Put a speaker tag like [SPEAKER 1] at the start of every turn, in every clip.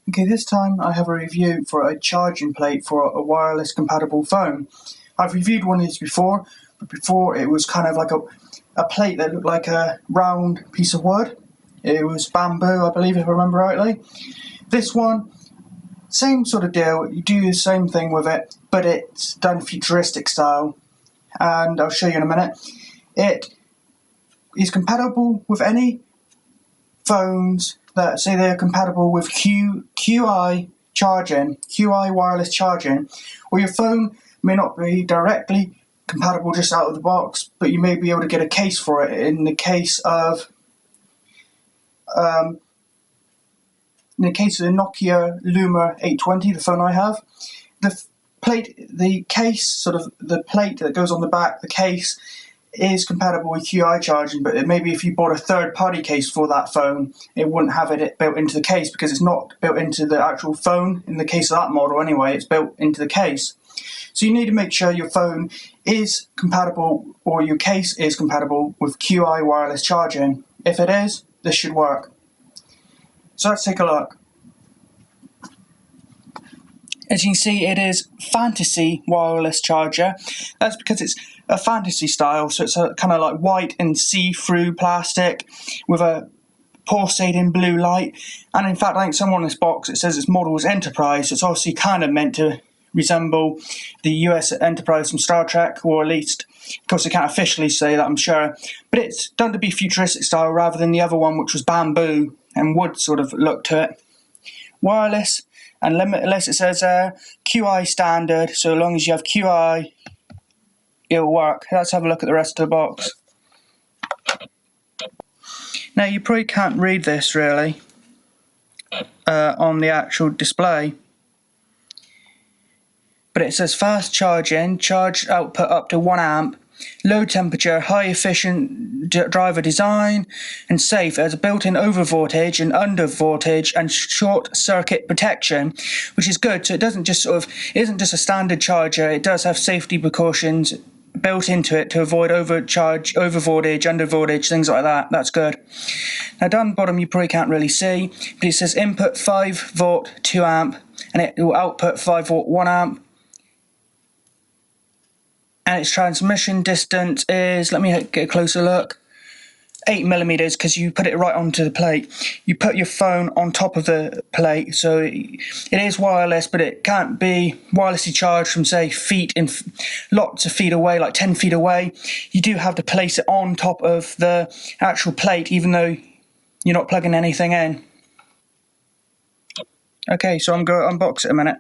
[SPEAKER 1] Okay, this time I have a review for a charging plate for a wireless compatible phone. I've reviewed one of these before, but before it was kind of like a plate that looked like a round piece of wood. It was bamboo, I believe, if I remember rightly. This one, same sort of deal, you do the same thing with it, but it's done futuristic style, and I'll show you in a minute. It is compatible with any phones that say they're compatible with QI charging, QI wireless charging, or your phone may not be directly compatible just out of the box, but you may be able to get a case for it. In the case of the Nokia Lumia 820, the phone I have, the plate that goes on the back, the case is compatible with QI charging, but maybe if you bought a third-party case for that phone, it wouldn't have it built into the case because it's not built into the actual phone. In the case of that model anyway, it's built into the case. So you need to make sure your phone is compatible, or your case is compatible with QI wireless charging. If it is, this should work. So let's take a look. As you can see, it is Fantasy wireless charger. That's because it's a fantasy style, so it's a kind of like white and see-through plastic with a pulsating blue light. And in fact, I think somewhere on this box it says its model is Enterprise, so it's obviously kind of meant to resemble the US Enterprise from Star Trek, or at least, of course, they can't officially say that, I'm sure. But it's done to be futuristic style rather than the other one, which was bamboo and wood sort of look to it. Wireless and limitless, it says QI standard, so as long as you have QI, it'll work. Let's have a look at the rest of the box. Now, you probably can't read this really on the actual display, but it says fast charging, charge output up to 1 amp, low temperature, high efficient driver design, and safe. It has a built-in over voltage and under voltage and short circuit protection, which is good. So it isn't just a standard charger. It does have safety precautions built into it to avoid overcharge, over voltage, under voltage, things like that. That's good. Now down the bottom you probably can't really see, but it says input 5 volt 2 amp, and it will output 5 volt 1 amp. And its transmission distance is, let me get a closer look, 8mm, because you put it right onto the plate. You put your phone on top of the plate, so it is wireless, but it can't be wirelessly charged from, say, lots of feet away, like 10 feet away. You do have to place it on top of the actual plate, even though you're not plugging anything in. Okay, so I'm going to unbox it a minute.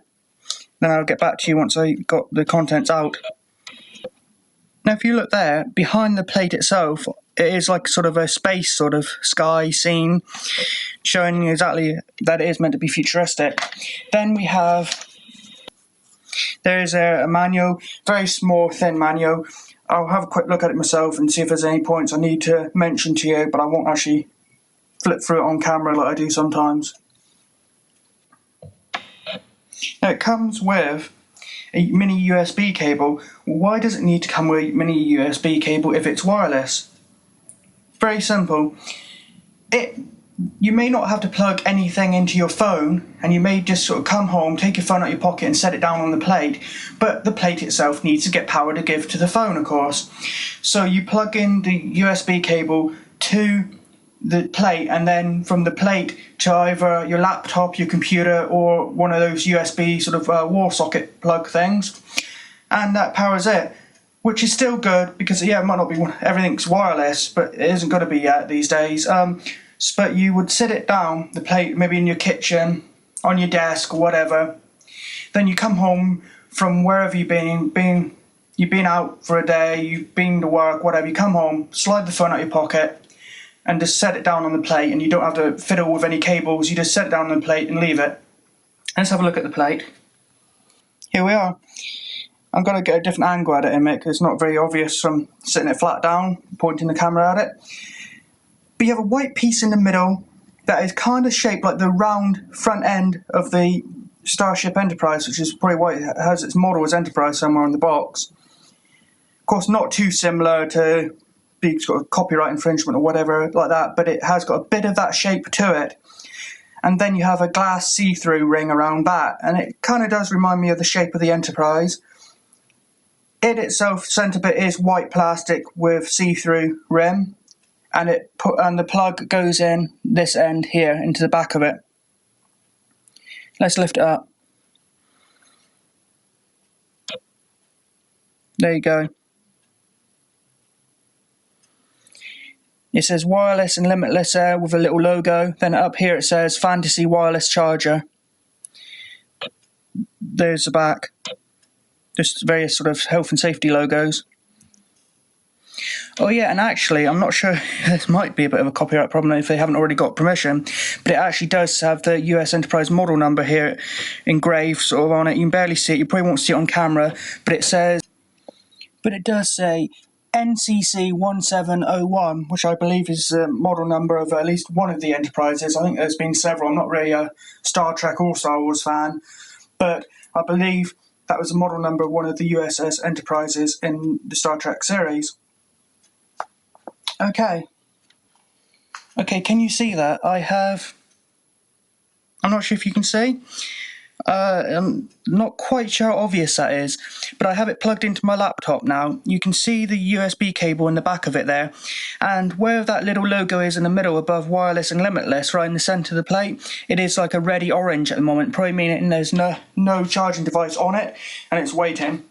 [SPEAKER 1] Then I'll get back to you once I got the contents out. Now, if you look there, behind the plate itself, it is like sort of a space sort of sky scene, showing you exactly that it is meant to be futuristic. Then there is a manual, very small, thin manual. I'll have a quick look at it myself and see if there's any points I need to mention to you, but I won't actually flip through it on camera like I do sometimes. Now, it comes with a mini USB cable. Why does it need to come with a mini USB cable if it's wireless? Very simple. You may not have to plug anything into your phone, and you may just sort of come home, take your phone out of your pocket and set it down on the plate, but the plate itself needs to get power to give to the phone, of course. So you plug in the USB cable to the plate, and then from the plate to either your laptop, your computer, or one of those USB sort of wall socket plug things, and that powers it, which is still good because, yeah, it might not be everything's wireless, but it isn't going to be yet these days. But you would sit it down, the plate, maybe in your kitchen, on your desk, or whatever. Then you come home from wherever you've been out for a day, you've been to work, whatever. You come home, slide the phone out your pocket, and just set it down on the plate, and you don't have to fiddle with any cables. You just set it down on the plate and leave it. Let's have a look at the plate. Here we are. I'm going to get a different angle at it in it because it's not very obvious from sitting it flat down, pointing the camera at it. But you have a white piece in the middle that is kind of shaped like the round front end of the Starship Enterprise, which is probably why it has its model as Enterprise somewhere in the box. Of course, not too similar to be sort of copyright infringement or whatever like that, but it has got a bit of that shape to it. and then you have a glass see-through ring around that, and it kind of does remind me of the shape of the Enterprise. It itself, centre bit, is white plastic with see-through rim, and the plug goes in this end here into the back of it. Let's lift it up. There you go. It says wireless and limitless air with a little logo. Then up here it says Fantasy Wireless Charger. There's the back. Just various sort of health and safety logos. Oh yeah, and actually, I'm not sure, this might be a bit of a copyright problem if they haven't already got permission, but it actually does have the US Enterprise model number here engraved sort of on it. You can barely see it, you probably won't see it on camera, but it does say NCC 1701, which I believe is the model number of at least one of the Enterprises. I think there's been several. I'm not really a Star Trek or Star Wars fan, but I believe that was the model number of one of the USS Enterprises in the Star Trek series. Okay, can you see that? I'm not sure if you can see. I'm not quite sure how obvious that is, but I have it plugged into my laptop now. You can see the USB cable in the back of it there, and where that little logo is in the middle above wireless and limitless, right in the centre of the plate, it is like a reddy orange at the moment, probably meaning there's no charging device on it, and it's waiting.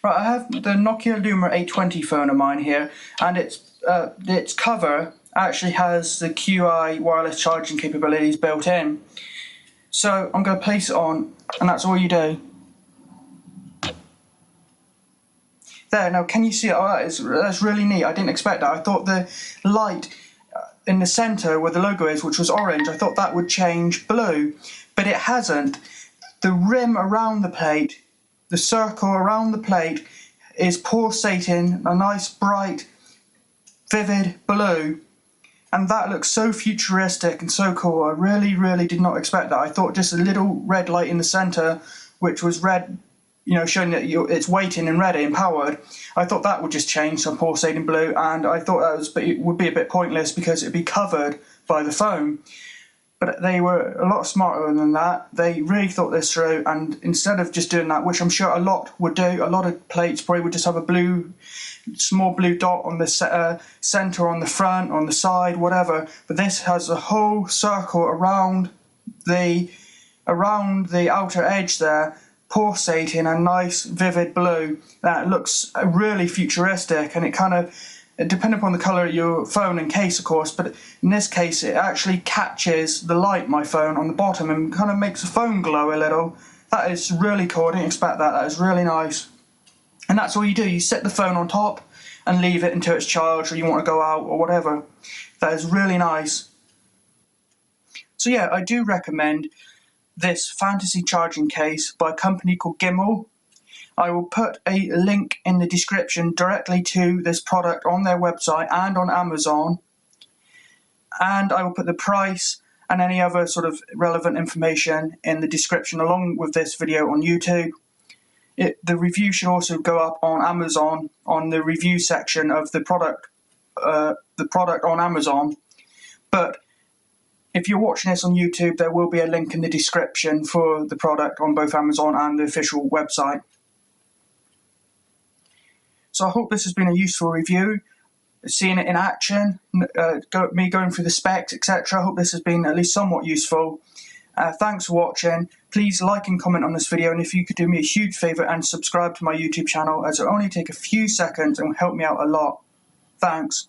[SPEAKER 1] Right, I have the Nokia Lumia 820 phone of mine here, and its cover actually has the QI wireless charging capabilities built in. So I'm going to place it on, and that's all you do. There, now can you see it? Oh, that's really neat. I didn't expect that. I thought the light in the centre where the logo is, which was orange, I thought that would change blue, but it hasn't. The rim around the plate, the circle around the plate, is pulsating a nice bright, vivid blue. And that looks so futuristic and so cool. I really, really did not expect that. I thought just a little red light in the centre, which was red, showing that it's waiting and ready and powered. I thought that would just change to pulsating blue, and I thought it would be a bit pointless because it'd be covered by the phone. But they were a lot smarter than that. They really thought this through, and instead of just doing that, which I'm sure a lot would do, a lot of plates probably would just have a small blue dot on the centre, on the front, on the side, whatever. But this has a whole circle around the outer edge there, pulsating a nice vivid blue. That looks really futuristic, and it kind of, depending upon the colour of your phone and case, of course, but in this case it actually catches the light my phone on the bottom and kind of makes the phone glow a little. That is really cool. I didn't expect that. That is really nice. And that's all you do. You set the phone on top and leave it until it's charged, or you want to go out or whatever. That is really nice. So yeah, I do recommend this fantasy charging case by a company called GMYLE. I will put a link in the description directly to this product on their website and on Amazon. And I will put the price and any other sort of relevant information in the description along with this video on YouTube. The review should also go up on Amazon on the review section of the product on Amazon. But if you're watching this on YouTube, there will be a link in the description for the product on both Amazon and the official website. So I hope this has been a useful review, seeing it in action, me going through the specs, etc. I hope this has been at least somewhat useful. Thanks for watching. Please like and comment on this video, and if you could do me a huge favour and subscribe to my YouTube channel, as it'll only take a few seconds and will help me out a lot. Thanks.